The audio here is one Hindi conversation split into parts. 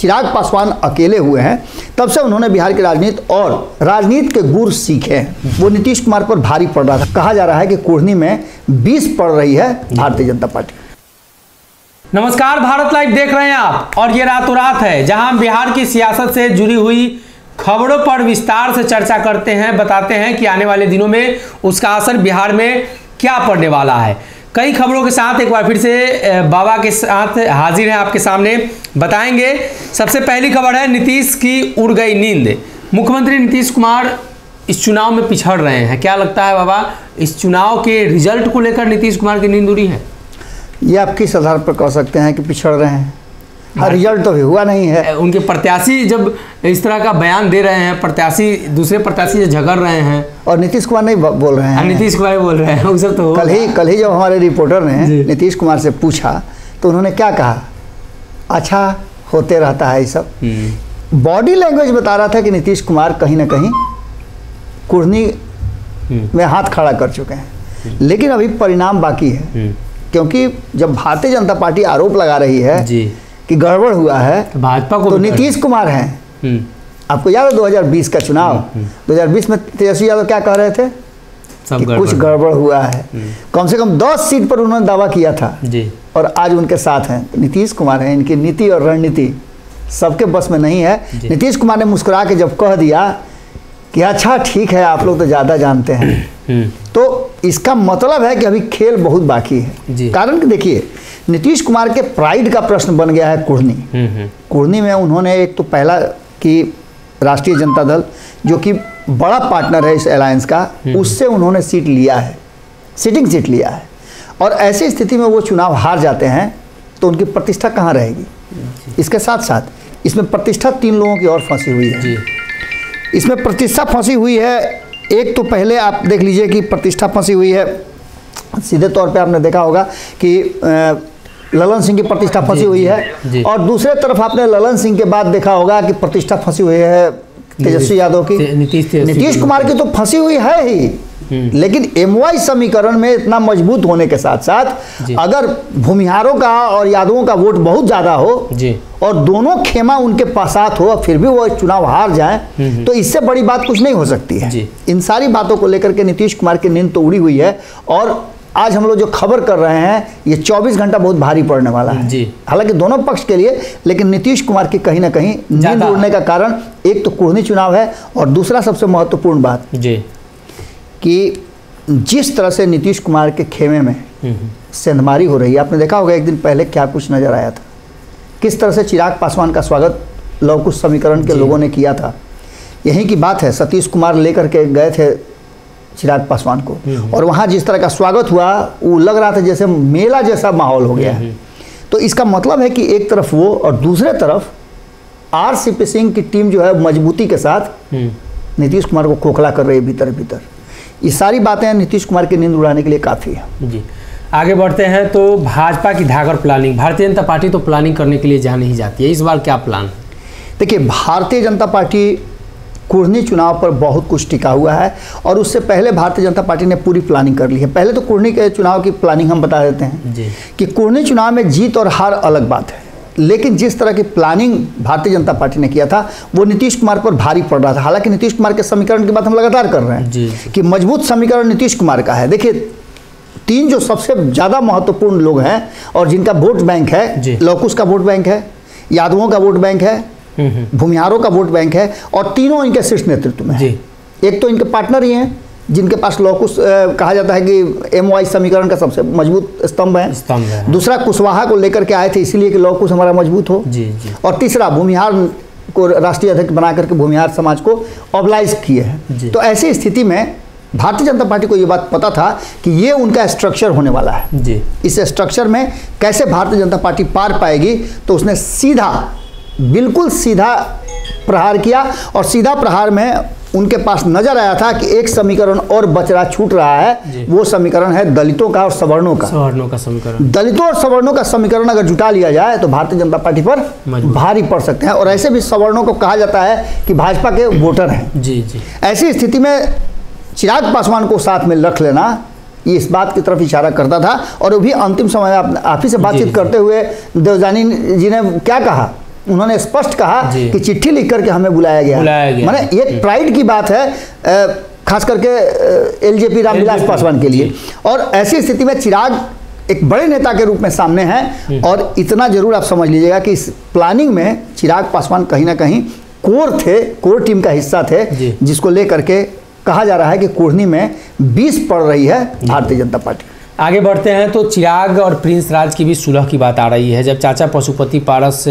चिराग पासवान अकेले हुए हैं तब से उन्होंने बिहार की राजनीति और राजनीति के गुर सीखे हैं। वो नीतीश कुमार पर भारी पड़ रहा था। कहा जा रहा है कि कुढ़नी में 20 पड़ रही है भारतीय जनता पार्टी। नमस्कार, भारत लाइव देख रहे हैं आप और ये रातों रात है जहां हम बिहार की सियासत से जुड़ी हुई खबरों पर विस्तार से चर्चा करते हैं, बताते हैं कि आने वाले दिनों में उसका असर बिहार में क्या पड़ने वाला है। कई खबरों के साथ एक बार फिर से बाबा के साथ हाजिर हैं आपके सामने, बताएंगे। सबसे पहली खबर है नीतीश की उड़ गई नींद। मुख्यमंत्री नीतीश कुमार इस चुनाव में पिछड़ रहे हैं। क्या लगता है बाबा, इस चुनाव के रिजल्ट को लेकर नीतीश कुमार की नींद उड़ी है? ये आप किस आधार पर कह सकते हैं कि पिछड़ रहे हैं? रिजल्ट तो भी हुआ नहीं है। उनके प्रत्याशी जब इस तरह का बयान दे रहे हैं, प्रत्याशी दूसरे प्रत्याशी से झगड़ रहे हैं और नीतीश कुमार नहीं बोल रहे हैं। नीतीश कुमार बोल रहे हैं। उसे तो कल ही जब हमारे रिपोर्टर ने नीतीश कुमार से पूछा तो उन्होंने क्या कहा? अच्छा होते रहता है ये सब। बॉडी लैंग्वेज बता रहा था कि नीतीश कुमार कहीं ना कहीं कुढ़नी में हाथ खड़ा कर चुके हैं, लेकिन अभी परिणाम बाकी है। क्योंकि जब भारतीय जनता पार्टी आरोप लगा रही है कि गड़बड़ हुआ है भाजपा को, तो नीतीश कुमार हैं। आपको याद है 2020 का चुनाव? 2020 में तेजस्वी यादव क्या कह रहे थे? कि कुछ गड़बड़ हुआ है। कम से कम 10 सीट पर उन्होंने दावा किया था और आज उनके साथ हैं नीतीश कुमार हैं। इनकी नीति और रणनीति सबके बस में नहीं है। नीतीश कुमार ने मुस्कुरा के जब कह दिया कि अच्छा ठीक है, आप लोग तो ज़्यादा जानते हैं, तो इसका मतलब है कि अभी खेल बहुत बाकी है। कारण कि देखिए, नीतीश कुमार के प्राइड का प्रश्न बन गया है कुढ़नी। कुढ़नी में उन्होंने एक तो पहला कि राष्ट्रीय जनता दल जो कि बड़ा पार्टनर है इस अलायंस का, उससे उन्होंने सिटिंग सीट लिया है। और ऐसी स्थिति में वो चुनाव हार जाते हैं तो उनकी प्रतिष्ठा कहाँ रहेगी? इसके साथ साथ इसमें प्रतिष्ठा 3 लोगों की और फंसी हुई है। इसमें प्रतिष्ठा फंसी हुई है, एक तो पहले आप देख लीजिए कि प्रतिष्ठा फंसी हुई है, सीधे तौर पे आपने देखा होगा कि ललन सिंह की प्रतिष्ठा फंसी हुई है। और दूसरे तरफ आपने ललन सिंह के बाद देखा होगा कि प्रतिष्ठा फंसी हुई है तेजस्वी यादव की। नीतीश कुमार की तो फंसी हुई है ही, लेकिन MY समीकरण में इतना मजबूत होने के साथ साथ अगर भूमिहारों का और यादवों का वोट बहुत ज़्यादा हो और दोनों खेमा उनके पास हो, फिर भी वो चुनाव हार जाए, तो इससे बड़ी बात कुछ नहीं हो सकती है। इन सारी बातों को लेकर के नीतीश कुमार की नींद तो उड़ी हुई है। और आज हम लोग जो खबर कर रहे हैं, ये 24 घंटा बहुत भारी पड़ने वाला है, हालांकि दोनों पक्ष के लिए। लेकिन नीतीश कुमार की कहीं ना कहीं नींद उड़ने का कारण एक तो कुढ़नी चुनाव है, और दूसरा सबसे महत्वपूर्ण बात कि जिस तरह से नीतीश कुमार के खेमे में सेंधमारी हो रही है, आपने देखा होगा एक दिन पहले क्या कुछ नजर आया था, किस तरह से चिराग पासवान का स्वागत लव कुश समीकरण के लोगों ने किया था। यहीं की बात है, सतीश कुमार लेकर के गए थे चिराग पासवान को, और वहाँ जिस तरह का स्वागत हुआ वो लग रहा था जैसे मेला जैसा माहौल हो गया है। तो इसका मतलब है कि एक तरफ वो और दूसरे तरफ RCP सिंह की टीम जो है मजबूती के साथ नीतीश कुमार को खोखला कर रही है भीतर भीतर। ये सारी बातें नीतीश कुमार की नींद उड़ाने के लिए काफ़ी है। जी, आगे बढ़ते हैं तो भाजपा की धागर प्लानिंग। भारतीय जनता पार्टी तो प्लानिंग करने के लिए जहाँ नहीं जाती है, इस बार क्या प्लान है? देखिए, भारतीय जनता पार्टी कुढ़नी चुनाव पर बहुत कुछ टिका हुआ है, और उससे पहले भारतीय जनता पार्टी ने पूरी प्लानिंग कर ली है। पहले तो कुढ़नी के चुनाव की प्लानिंग हम बता देते हैं कि कुढ़नी चुनाव में जीत और हार अलग बात है, लेकिन जिस तरह की प्लानिंग भारतीय जनता पार्टी ने किया था वो नीतीश कुमार पर भारी पड़ रहा था। हालांकि नीतीश कुमार के समीकरण की बात हम लगातार कर रहे हैं कि मजबूत समीकरण नीतीश कुमार का है। देखिए, 3 जो सबसे ज़्यादा महत्वपूर्ण लोग हैं और जिनका वोट बैंक है, लौकुश का वोट बैंक है, यादवों का वोट बैंक है, भूमिहारों का वोट बैंक है, और तीनों इनके शीर्ष नेतृत्व में है। एक तो इनके पार्टनर ही हैं जिनके पास लौकुश कहा जाता है कि MY समीकरण का सबसे मजबूत स्तंभ है। दूसरा कुशवाहा को लेकर के आए थे इसलिए कि लौकुश हमारा मजबूत हो। और तीसरा भूमिहार को राष्ट्रीय अध्यक्ष बना करके भूमिहार समाज को ऑबलाइज किए हैं। तो ऐसी स्थिति में भारतीय जनता पार्टी को ये बात पता था कि ये उनका स्ट्रक्चर होने वाला है। इस स्ट्रक्चर में कैसे भारतीय जनता पार्टी पार पाएगी, तो उसने बिल्कुल सीधा प्रहार किया, और सीधा प्रहार में उनके पास नजर आया था कि एक समीकरण और बचरा छूट रहा है। वो समीकरण है दलितों का और सवर्णों का समीकरण। दलितों और सवर्णों का समीकरण अगर जुटा लिया जाए तो भारतीय जनता पार्टी पर भारी पड़ सकते हैं। और ऐसे भी सवर्णों को कहा जाता है कि भाजपा के वोटर हैं। ऐसी स्थिति में चिराग पासवान को साथ में रख लेना ये इस बात की तरफ इशारा करता था। और वो भी अंतिम समय आप ही से बातचीत करते हुए देवजानी जी ने क्या कहा उन्होंने स्पष्ट कहा कि चिट्ठी लिख करके हमें बुलाया गया। माने ये प्राइड की बात है, खास करके एलजेपी रामविलास पासवान के लिए। और ऐसी स्थिति में चिराग एक बड़े नेता के रूप में सामने हैं, और इतना जरूर आप समझ लीजिएगा कि इस प्लानिंग में चिराग पासवान कहीं ना कहीं कोर टीम का हिस्सा थे, जिसको लेकर के कहा जा रहा है कि कुढ़नी में 20 पड़ रही है भारतीय जनता पार्टी। आगे बढ़ते हैं तो चिराग और प्रिंस राज की भी सुलह की बात आ रही है। जब चाचा पशुपति पारस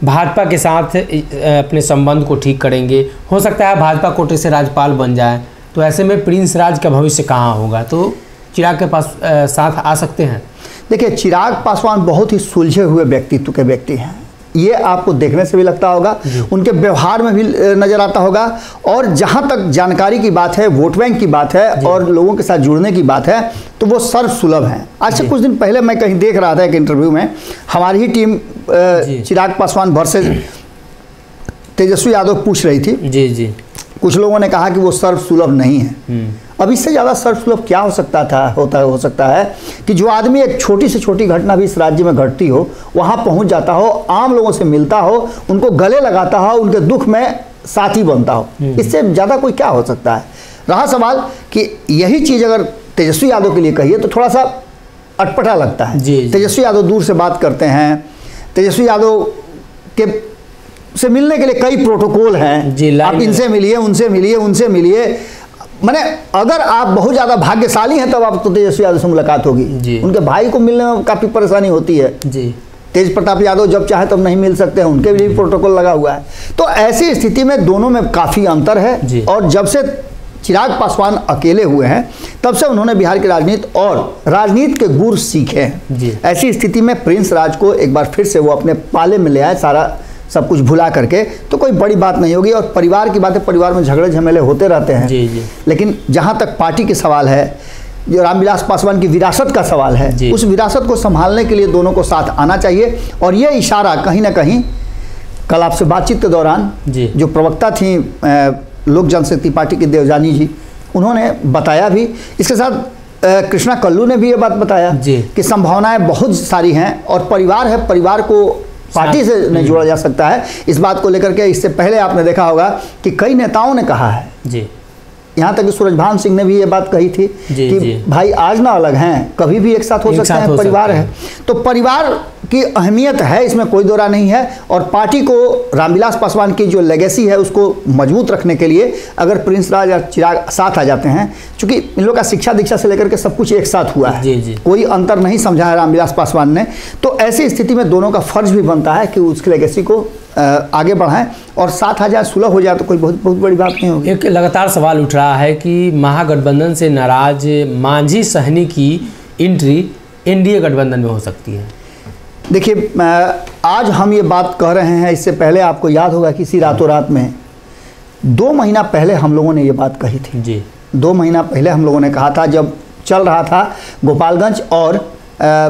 भाजपा के साथ अपने संबंध को ठीक करेंगे, हो सकता है भाजपा कोटे से राज्यपाल बन जाए, तो ऐसे में प्रिंस राज का भविष्य कहाँ होगा? तो चिराग के पास साथ आ सकते हैं। देखिए, चिराग पासवान बहुत ही सुलझे हुए व्यक्तित्व के व्यक्ति हैं, ये आपको देखने से भी लगता होगा, उनके व्यवहार में भी नजर आता होगा। और जहां तक जानकारी की बात है, वोट बैंक की बात है और लोगों के साथ जुड़ने की बात है, तो वो सर्वसुलभ हैं। आज से कुछ दिन पहले मैं कहीं देख रहा था एक इंटरव्यू में, हमारी ही टीम चिराग पासवान वर्सेस तेजस्वी यादव पूछ रही थी। जी। कुछ लोगों ने कहा कि वो सर्वसुलभ नहीं है। अब इससे ज़्यादा सर्वसुलभ क्या हो सकता है कि जो आदमी एक छोटी से छोटी घटना भी इस राज्य में घटती हो, वहाँ पहुँच जाता हो, आम लोगों से मिलता हो, उनको गले लगाता हो, उनके दुख में साथी बनता हो। इससे ज़्यादा कोई क्या हो सकता है? रहा सवाल कि यही चीज़ अगर तेजस्वी यादव के लिए कहिए तो थोड़ा सा अटपटा लगता है। तेजस्वी यादव दूर से बात करते हैं, तेजस्वी यादव के से मिलने के लिए कई प्रोटोकॉल हैं, आप इनसे मिलिए, उनसे मिलिए। माने अगर आप बहुत ज़्यादा भाग्यशाली हैं तब आप तो तेजस्वी यादव से मुलाकात होगी। उनके भाई को मिलने में काफ़ी परेशानी होती है। तेज प्रताप यादव जब चाहे तब नहीं मिल सकते हैं, उनके लिए भी प्रोटोकॉल लगा हुआ है। तो ऐसी स्थिति में दोनों में काफ़ी अंतर है। और जब से चिराग पासवान अकेले हुए हैं, तब से उन्होंने बिहार की राजनीति और राजनीति के गुर सीखे हैं। ऐसी स्थिति में प्रिंस राज को एक बार फिर से वो अपने पाले में ले आए, सारा सब कुछ भुला करके, तो कोई बड़ी बात नहीं होगी। और परिवार की बातें, परिवार में झगड़े झमेले होते रहते हैं। लेकिन जहाँ तक पार्टी के सवाल है, जो रामविलास पासवान की विरासत का सवाल है, उस विरासत को संभालने के लिए दोनों को साथ आना चाहिए। और ये इशारा कहीं ना कहीं कल आपसे बातचीत के दौरान जो प्रवक्ता थी लोक जनशक्ति पार्टी की देवजानी जी, उन्होंने बताया भी। इसके साथ कृष्णा कल्लू ने भी ये बात बताया कि संभावनाएं बहुत सारी हैं, और परिवार है, परिवार को पार्टी से नहीं जोड़ा जा सकता है। इस बात को लेकर के इससे पहले आपने देखा होगा कि कई नेताओं ने कहा है, यहाँ तक कि सूरजभान सिंह ने भी ये बात कही थी कि भाई आज ना अलग हैं, कभी भी एक साथ हो सकते हैं, परिवार है। तो परिवार की अहमियत है, इसमें कोई दो राय नहीं है। और पार्टी को रामविलास पासवान की जो लेगेसी है उसको मजबूत रखने के लिए अगर प्रिंस राज और चिराग साथ आ जाते हैं, क्योंकि इन लोग का शिक्षा दीक्षा से लेकर के सब कुछ एक साथ हुआ है, कोई अंतर नहीं समझा है रामविलास पासवान ने, तो ऐसी स्थिति में दोनों का फर्ज भी बनता है कि उसकी लेगेसी को आगे बढ़ाएं और साथ आ जाए, सुलह हो जाए, तो कोई बहुत बड़ी बात नहीं होगी। एक लगातार सवाल उठ रहा है कि महागठबंधन से नाराज मांझी सहनी की एंट्री एनडीए गठबंधन में हो सकती है। देखिए, आज हम ये बात कह रहे हैं, इससे पहले आपको याद होगा कि इसी रातों रात में 2 महीना पहले हम लोगों ने ये बात कही थी। 2 महीना पहले हम लोगों ने कहा था, जब चल रहा था गोपालगंज और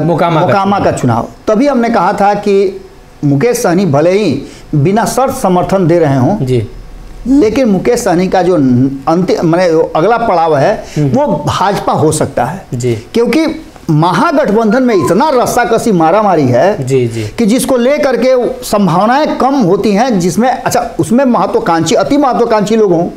मोकामा का चुनाव, तभी हमने कहा था कि मुकेश सहनी भले ही बिना शर्त समर्थन दे रहे हों, लेकिन मुकेश सहनी का जो अंतिम माने अगला पड़ाव है वो भाजपा हो सकता है। क्योंकि महागठबंधन में इतना रस्साकसी मारामारी है कि जिसको लेकर के संभावनाएं कम होती हैं, जिसमें अच्छा उसमें महत्वाकांक्षी अति महत्वाकांक्षी लोग हों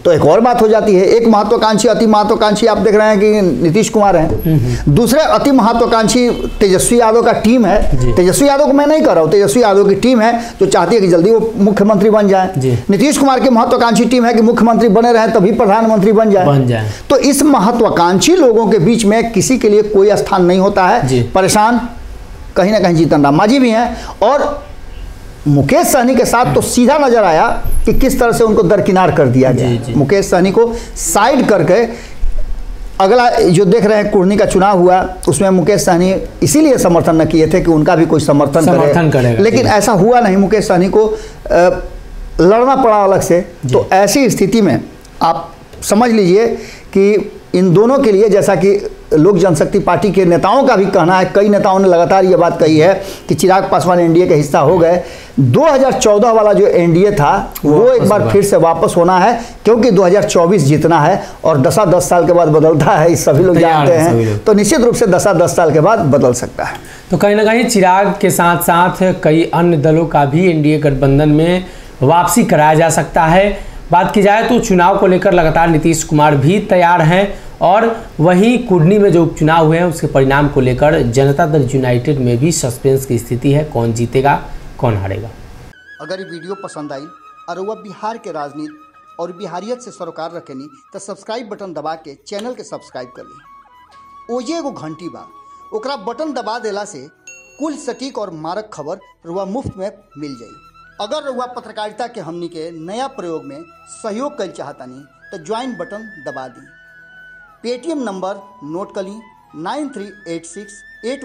तो एक और बात हो जाती है। एक महत्वाकांक्षी अति महत्वाकांक्षी आप देख रहे हैं कि नीतीश कुमार हैं, दूसरे अति महत्वाकांक्षी तेजस्वी यादव का टीम है। तेजस्वी यादव को मैं नहीं कर रहा हूँ, तेजस्वी यादव की टीम है जो चाहती है कि जल्दी वो मुख्यमंत्री बन जाए। नीतीश कुमार की महत्वाकांक्षी टीम है कि मुख्यमंत्री बने रहे तभी प्रधानमंत्री बन जाए। तो इस महत्वाकांक्षी लोगों के बीच में किसी के लिए कोई स्थान नहीं होता है। परेशान कहीं ना कहीं जीतन राम मांझी भी हैं, और मुकेश सहनी के साथ तो सीधा नजर आया कि किस तरह से उनको दरकिनार कर दिया गया। मुकेश सहनी को साइड करके अगला जो देख रहे हैं कुढ़नी का चुनाव हुआ, उसमें मुकेश सहनी इसीलिए समर्थन न किए थे कि उनका भी कोई समर्थन करेगा, लेकिन ऐसा हुआ नहीं। मुकेश सहनी को लड़ना पड़ा अलग से। तो ऐसी स्थिति में आप समझ लीजिए कि इन दोनों के लिए, जैसा कि लोक जनशक्ति पार्टी के नेताओं का भी कहना है, कई नेताओं ने लगातार ये बात कही है कि चिराग पासवान एनडीए का हिस्सा हो गए। 2014 वाला जो एनडीए था वो एक बार फिर से वापस होना है, क्योंकि 2024 जीतना है और दशा 10 साल के बाद बदलता है, इस सभी लोग जानते हैं। तो निश्चित रूप से दशा 10 साल के बाद बदल सकता है। तो कहीं ना कहीं चिराग के साथ साथ कई अन्य दलों का भी एनडीए गठबंधन में वापसी कराया जा सकता है। बात की जाए तो चुनाव को लेकर लगातार नीतीश कुमार भी तैयार हैं, और वहीं कुडनी में जो उपचुनाव हुए हैं उसके परिणाम को लेकर जनता दल यूनाइटेड में भी सस्पेंस की स्थिति है। कौन जीतेगा, कौन हारेगा। अगर ये वीडियो पसंद आई और वह बिहार के राजनीति और बिहारियत से सरोकार रखेनी तो सब्सक्राइब बटन दबा के चैनल के सब्सक्राइब कर ली। ओजे एगो घंटी बा, ओकरा बटन दबा देला से कुल सटीक और मारक खबर रुआ मुफ्त में मिल जाई। अगर रुआ पत्रकारिता के हमनी के नया प्रयोग में सहयोग कर चाहतानी तो ज्वाइन बटन दबा दी। पेटीएम नंबर नोट कर ली 938681